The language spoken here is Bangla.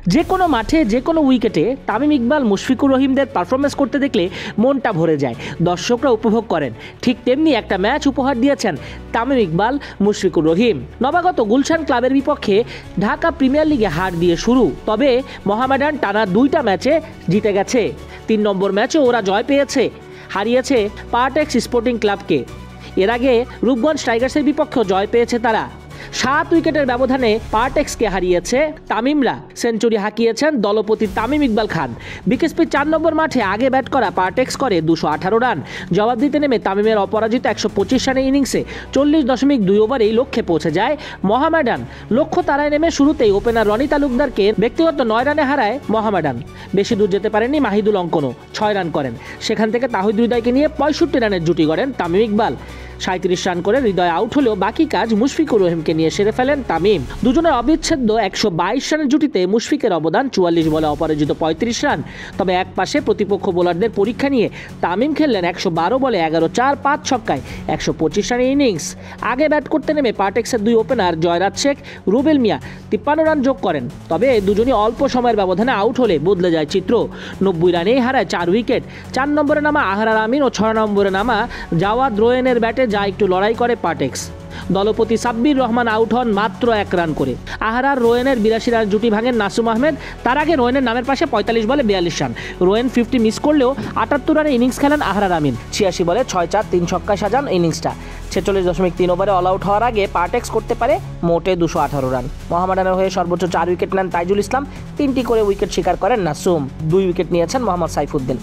যে কোনো মাঠে যে কোনো উইকেটে তামিম ইকবাল মুশফিকুর রহিমদের পারফরমেন্স করতে দেখলে মনটা ভরে যায়, দর্শকরা উপভোগ করেন। ঠিক তেমনি একটা ম্যাচ উপহার দিয়েছেন তামিম ইকবাল মুশফিকুর রহিম। নবাগত গুলশান ক্লাবের বিপক্ষে ঢাকা প্রিমিয়ার লিগে হার দিয়ে শুরু, তবে মোহামেডান টানা 2টা ম্যাচে জিতে গেছে। 3 নম্বর ম্যাচে ওরা জয় পেয়েছে, হারিয়েছে পার্টেক্স স্পোর্টিং ক্লাবকে। এর আগে রূপগঞ্জ টাইগার্সের বিপক্ষেও জয় পেয়েছে তারা। 7 উইকেটের ব্যবধানে পার্টেক্সকে হারিয়েছে তামিমরা। সেঞ্চুরি হাঁকিয়েছেন দলপতি তামিম ইকবাল খান। বিকেএসপি 4 নম্বর মাঠে আগে ব্যাট করা পার্টেক্স করে 218 রান। জবাব দিতে নেমে তামিমের অপরাজিত 125 রানের ইনিংসে 40.2 ওভারেই লক্ষ্যে পৌঁছে যায় মোহামেডান। লক্ষ্য তারায় নেমে শুরুতেই ওপেনার রনি তালুকদারকে ব্যক্তিগত 9 রানে হারায় মোহামেডান। বেশি দূর যেতে পারেননি মাহিদুল অঙ্কনও, 6 রান করেন। সেখান থেকে তাহিদ হৃদয়কে নিয়ে 65 রানের জুটি গড়েন তামিম ইকবাল। 37 রান করে হৃদয় আউট হলেও বাকি কাজ মুশফিকুর রহিমকে নিয়ে সেরে ফেলেন তামিম। দুজনের অবিচ্ছেদ্য 122 রানের জুটিতে মুশফিকের অবদান 44 বলে অপরাজিত 35 রান। তবে এক পাশে প্রতিপক্ষ বোলারদের পরীক্ষা নিয়ে তামিম খেললেন 112 বলে 11-4 5 ছক্কায় 125 রানের ইনিংস। আগে ব্যাট করতে নেমে পার্টেক্সের 2 ওপেনার জয়রাজ শেখ, রুবেল মিয়া 53 রান যোগ করেন। তবে দুজনই অল্প সময়ের ব্যবধানে আউট হলে বদলে যায় চিত্র। 90 রানেই হারায় 4 উইকেট। 4 নম্বরে নামা আহরার আমিন ও 6 নম্বরে নামা জাওয়াদ রোয়েনের ব্যাটে যা একটু লড়াই করে পার্টেক্স। দলপতি সাব্বির রহমান আউট হন মাত্র 1 রান করে। আহরার রোয়েনের 82 রান জুটি ভাঙেন নাসুম আহমেদ। তার আগে রোয়েনের নামের পাশে 45 বলে 42 রান। রোয়েন 50 মিস করলেও 78 রানে ইনিংস খেলেন আহরার আমিন। 86 বলে 6-4 3 ছক্কায় সাজান ইনিংসটা। 46.3 ওভারে অল আউট হওয়ার আগে পার্টেক্স করতে পারে মোটে 218 রান। মোহামেডানের হয়ে সর্বোচ্চ 4 উইকেট নেন তাইজুল ইসলাম, 3টি করে উইকেট শিকার করেন নাসুম। 2 উইকেট নিয়েছেন মোহাম্মদ সাইফুদ্দিন।